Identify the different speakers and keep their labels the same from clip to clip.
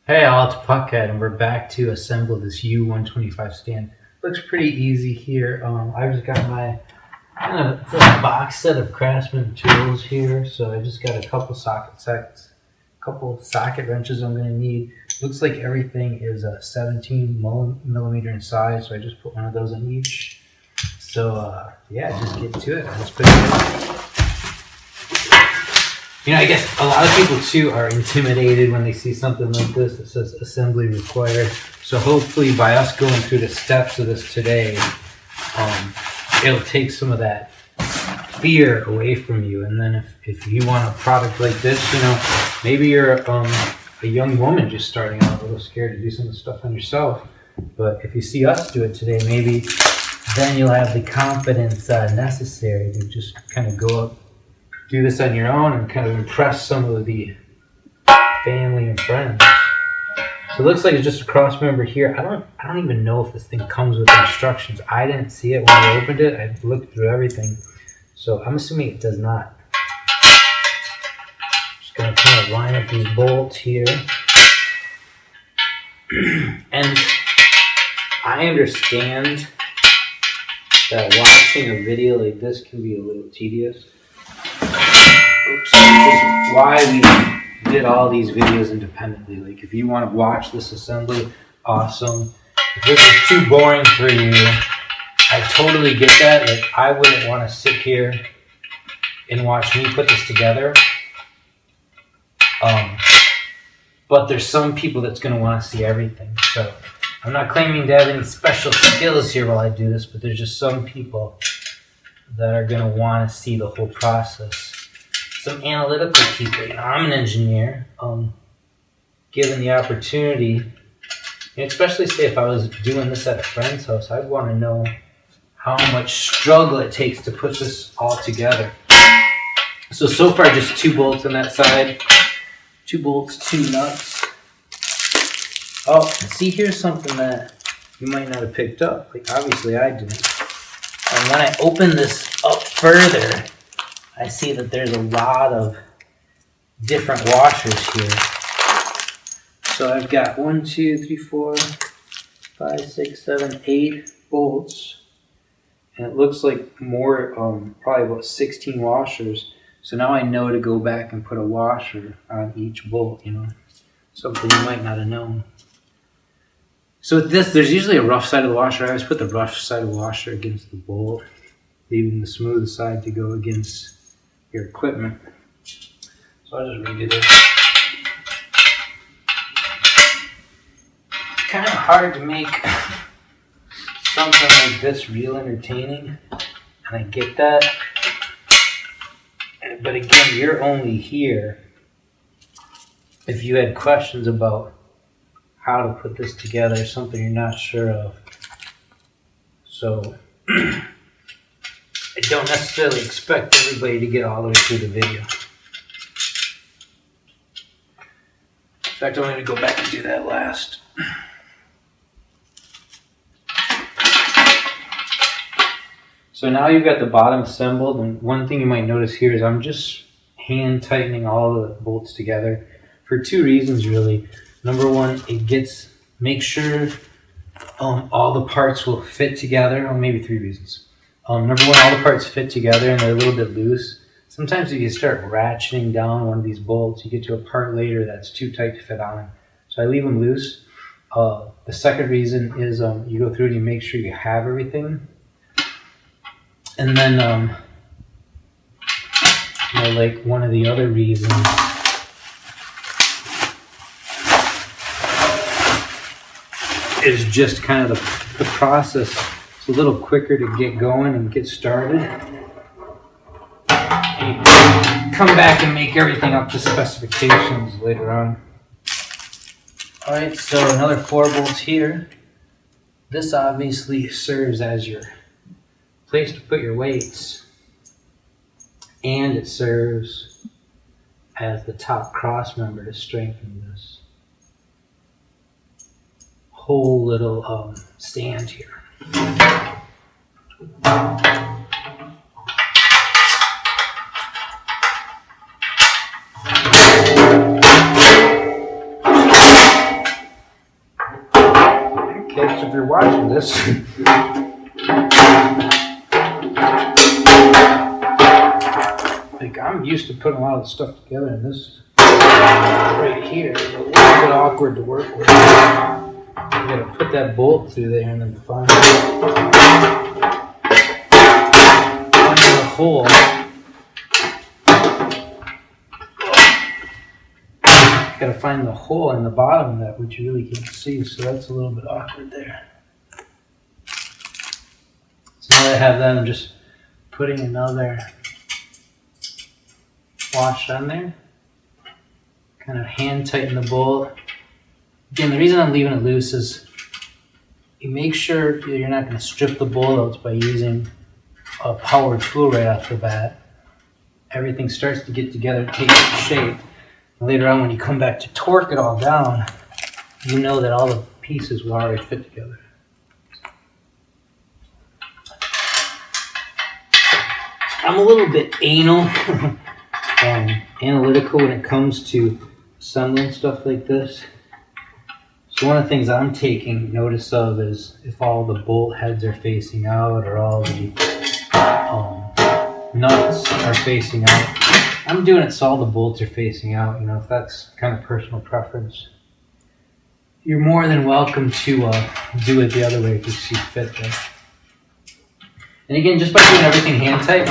Speaker 1: Hey all, it's Puckhead, and we're back to assemble this U-125 stand. Looks pretty easy here. I've just got my it's a box set of Craftsman tools here, so I just got a couple socket wrenches I'm going to need. Looks like everything is 17 millimeter in size, so I just put one of those in each. So yeah, just get to it. That's pretty good. I guess a lot of people too are intimidated when they see something like this that says assembly required. So hopefully by us going through the steps of this today, it'll take some of that fear away from you. And then if you want a product like this, maybe you're a young woman just starting out, a little scared to do some of the stuff on yourself. But if you see us do it today, maybe then you'll have the confidence necessary to just kind of go up, do this on your own, and kind of impress some of the family and friends. So it looks like it's just a cross member here. I don't even know if this thing comes with instructions. I didn't see it when I opened it. I looked through everything, so I'm assuming it does not. Just gonna kind of line up these bolts here, and I understand that watching a video like this can be a little tedious. Oops. This is why we did all these videos independently. Like, if you want to watch this assembly, awesome. If this is too boring for you, I totally get that. Like, I wouldn't want to sit here and watch me put this together. But there's some people that's going to want to see everything. So I'm not claiming to have any special skills here while I do this, but there's just some people that are going to want to see the whole process. Some analytical people. I'm an engineer. Given the opportunity, especially say if I was doing this at a friend's house, I'd want to know how much struggle it takes to put this all together. So far just 2 bolts on that side, 2 bolts, 2 nuts. Oh, see, here's something that you might not have picked up. Like, obviously I didn't. And when I open this up further, I see that there's a lot of different washers here. So I've got 1, 2, 3, 4, 5, 6, 7, 8 bolts. And it looks like more, probably about 16 washers. So now I know to go back and put a washer on each bolt, something you might not have known. So with this, there's usually a rough side of the washer. I always put the rough side of the washer against the bolt, leaving the smooth side to go against your equipment. So I'll just redo this. Kind of hard to make something like this real entertaining, and I get that. But again, you're only here if you had questions about how to put this together, something you're not sure of. So I don't necessarily expect everybody to get all the way through the video. In fact, I'm going to go back and do that last. So now you've got the bottom assembled, and one thing you might notice here is I'm just hand tightening all the bolts together for 2 reasons really. Number one, make sure all the parts will fit together, or maybe 3 reasons. Number one, all the parts fit together and they're a little bit loose. Sometimes if you start ratcheting down one of these bolts, you get to a part later that's too tight to fit on. So I leave them loose. The second reason is you go through and you make sure you have everything. And then, like one of the other reasons is just kind of the process. It's a little quicker to get going and get started. And you come back and make everything up to specifications later on. Alright, so another 4 bolts here. This obviously serves as your place to put your weights, and it serves as the top cross member to strengthen this whole little stand here. kids, if you're watching this. Like, I'm used to putting a lot of the stuff together, and this right here is a little bit awkward to work with. You gotta put that bolt through there and then find the hole. You gotta find the hole in the bottom of that, which you really can't see, so that's a little bit awkward there. So now that I have that, I'm just putting another wash on there. Kind of hand tighten the bolt. Again, the reason I'm leaving it loose is you make sure you're not going to strip the bolt out by using a power tool right off the bat. Everything starts to get together, take shape. And later on, when you come back to torque it all down, you know that all the pieces will already fit together. I'm a little bit anal, analytical when it comes to assembling stuff like this. So one of the things I'm taking notice of is if all the bolt heads are facing out or all the nuts are facing out. I'm doing it so all the bolts are facing out. You know, if that's kind of personal preference, you're more than welcome to do it the other way if you see fit there. And again, just by doing everything hand tight,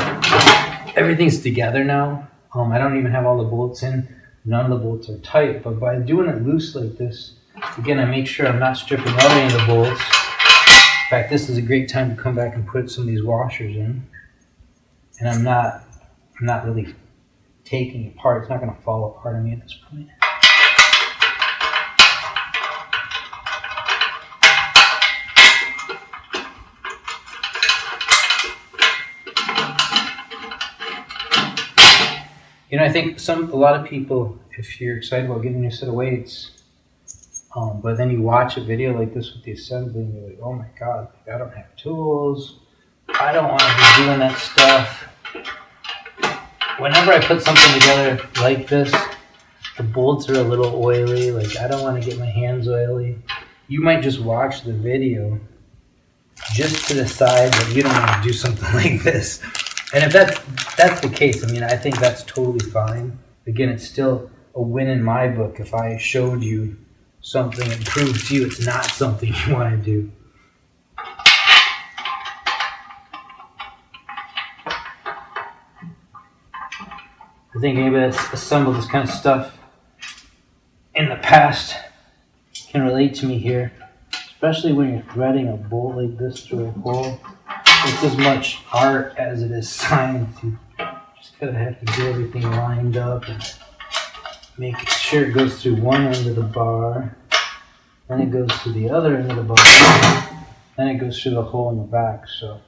Speaker 1: everything's together now. I don't even have all the bolts in. None of the bolts are tight, but by doing it loose like this, again, I make sure I'm not stripping out any of the bolts. In fact, this is a great time to come back and put some of these washers in. And I'm not really taking it apart. It's not going to fall apart on me at this point. You know, I think a lot of people, if you're excited about getting your set of weights, but then you watch a video like this with the assembly and you're like, oh my God, I don't have tools. I don't want to be doing that stuff. Whenever I put something together like this, the bolts are a little oily. Like, I don't want to get my hands oily. You might just watch the video just to decide that you don't want to do something like this. And if that's the case, I mean, I think that's totally fine. Again, it's still a win in my book if I showed you something and proved to you it's not something you want to do. I think anybody that's assembled this kind of stuff in the past can relate to me here, especially when you're threading a bolt like this through a hole. It's as much art as it is science. You just kind of have to get everything lined up and make sure it goes through one end of the bar, then it goes to the other end of the bar, then it goes through the hole in the back. So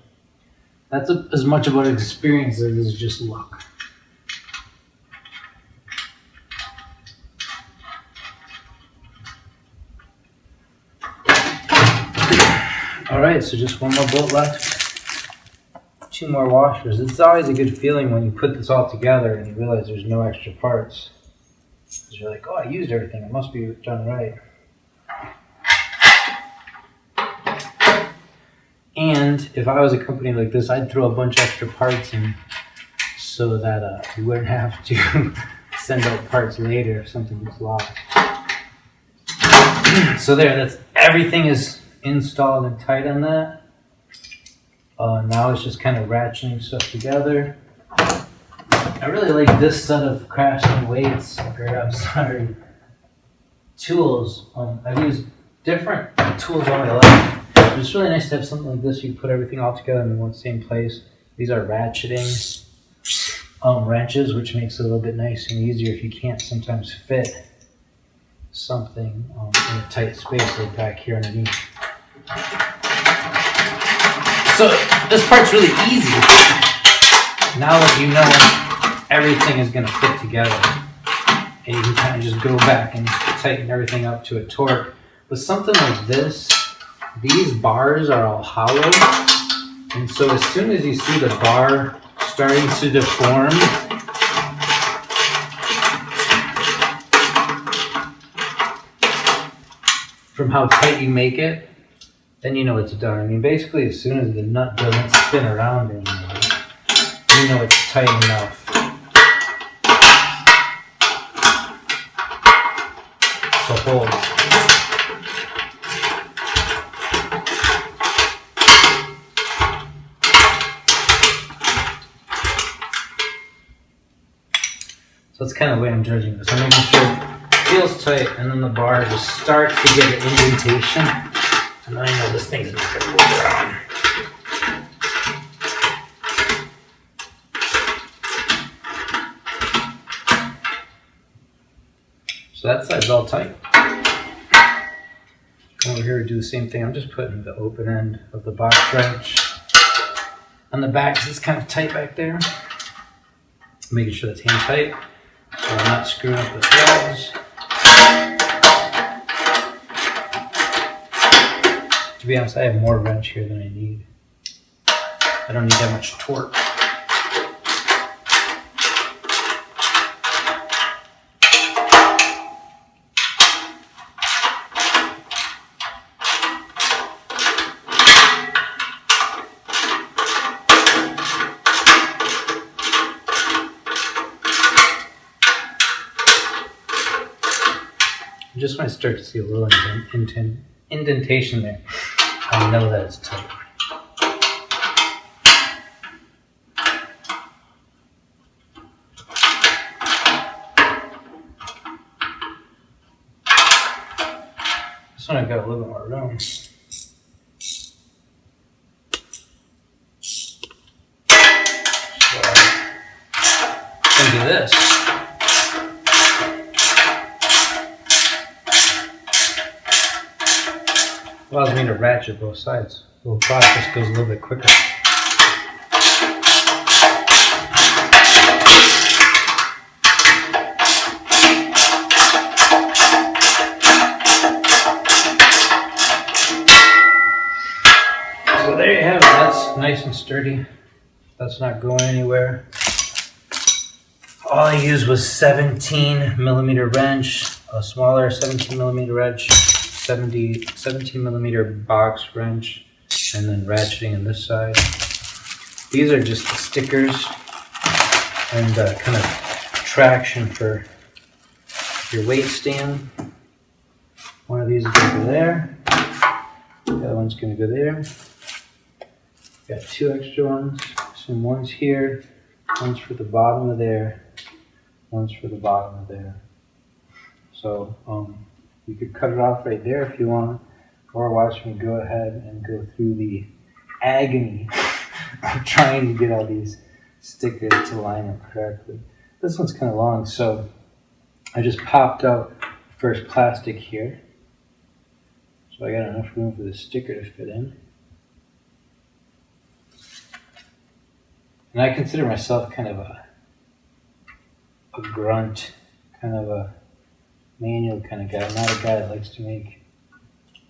Speaker 1: that's as much about experience as it is just luck. Alright, so just one more bolt left. 2 more washers. It's always a good feeling when you put this all together and you realize there's no extra parts. Because you're like, oh, I used everything. It must be done right. And if I was a company like this, I'd throw a bunch of extra parts in so that you wouldn't have to send out parts later if something gets lost. So there, that's everything is installed and tight on that. Now it's just kind of ratcheting stuff together. I really like this set of craftsman weights, tools. I've used different tools all my life. But it's really nice to have something like this. You can put everything all together in one same place. These are ratcheting wrenches, which makes it a little bit nicer and easier if you can't sometimes fit something in a tight space like back here underneath. So this part's really easy. Now that you know everything is going to fit together, and you can kind of just go back and tighten everything up to a torque. With something like this, these bars are all hollow, and so as soon as you see the bar starting to deform, from how tight you make it, then you know it's done. I mean, basically, as soon as the nut doesn't spin around anymore, you know it's tight enough to hold. So that's kind of the way I'm judging this. I'm making sure it feels tight, and then the bar just starts to get an indentation. And I know this thing's not going to move around. So that side's all tight. Come over here and do the same thing. I'm just putting the open end of the box wrench on the back because it's kind of tight back there. Making sure that's hand tight so I'm not screwing up the threads. To be honest, I have more wrench here than I need. I don't need that much torque. Just when I start to see a little indentation there, I know that it's tight. This one I've got a little bit more room. So I'm going to do this. Allows me to ratchet both sides. The little process goes a little bit quicker. So there you have it. That's nice and sturdy. That's not going anywhere. All I used was 17mm wrench, a smaller 17mm wrench, 17mm box wrench, and then ratcheting on this side. These are just the stickers and kind of traction for your weight stand. One of these is going to go there. The other one's going to go there. Got two extra ones. So one's here, one's for the bottom of there, one's for the bottom of there. So you could cut it off right there if you want, or watch me go ahead and go through the agony of trying to get all these stickers to line up correctly. This one's kind of long, so I just popped out the first plastic here. So I got enough room for the sticker to fit in. And I consider myself kind of a grunt, kind of a manual kind of guy, not a guy that likes to make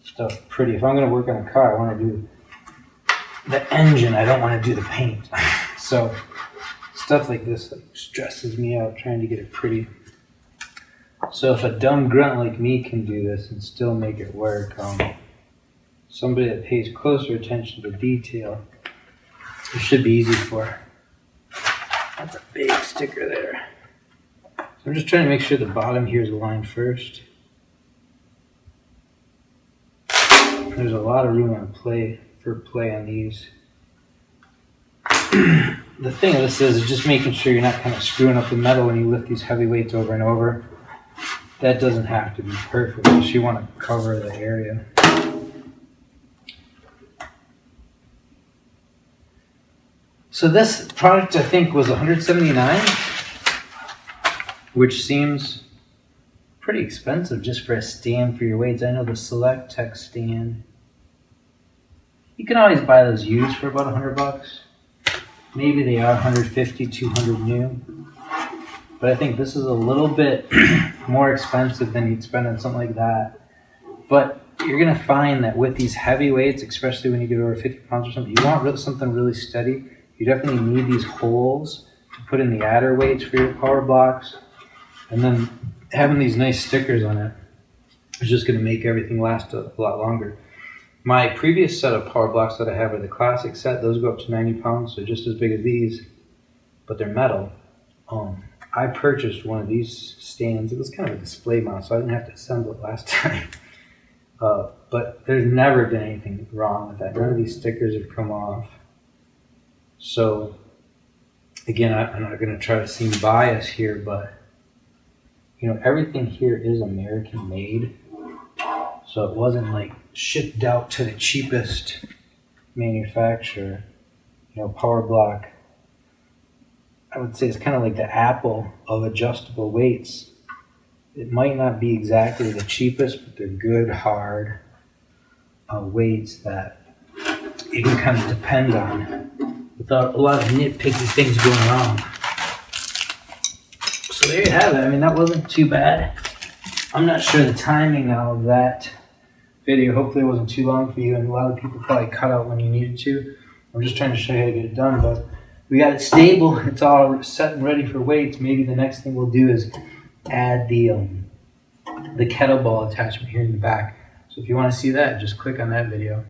Speaker 1: stuff pretty. If I'm going to work on a car, I want to do the engine, I don't want to do the paint. So stuff like this stresses me out trying to get it pretty. So if a dumb grunt like me can do this and still make it work, somebody that pays closer attention to detail, it should be easy for. That's a big sticker there. I'm just trying to make sure the bottom here is aligned first. There's a lot of room on play on these. The thing of this is just making sure you're not kind of screwing up the metal when you lift these heavy weights over and over. That doesn't have to be perfect, just you want to cover the area. So this product I think was $179. Which seems pretty expensive just for a stand for your weights. I know the Select Tech stand, you can always buy those used for about $100. Maybe they are 150, 200 new. But I think this is a little bit more expensive than you'd spend on something like that. But you're going to find that with these heavy weights, especially when you get over 50 pounds or something, you want something really steady. You definitely need these holes to put in the adder weights for your power blocks. And then having these nice stickers on it is just going to make everything last a lot longer. My previous set of power blocks that I have are the classic set. Those go up to 90 pounds, so just as big as these, but they're metal. I purchased one of these stands. It was kind of a display mount, so I didn't have to assemble it last time. But there's never been anything wrong with that. None of these stickers have come off. So again, I'm not going to try to seem biased here, but you know, everything here is American made. So it wasn't like shipped out to the cheapest manufacturer. You know, PowerBlock, I would say it's kind of like the Apple of adjustable weights. It might not be exactly the cheapest, but they're good, hard weights that you can kind of depend on without a lot of nitpicky things going wrong. So there you have it. I mean, that wasn't too bad. I'm not sure the timing of that video. Hopefully it wasn't too long for you, and a lot of people probably cut out when you needed to. I'm just trying to show you how to get it done, but we got it stable. It's all set and ready for weights. Maybe the next thing we'll do is add the kettlebell attachment here in the back. So if you want to see that, just click on that video.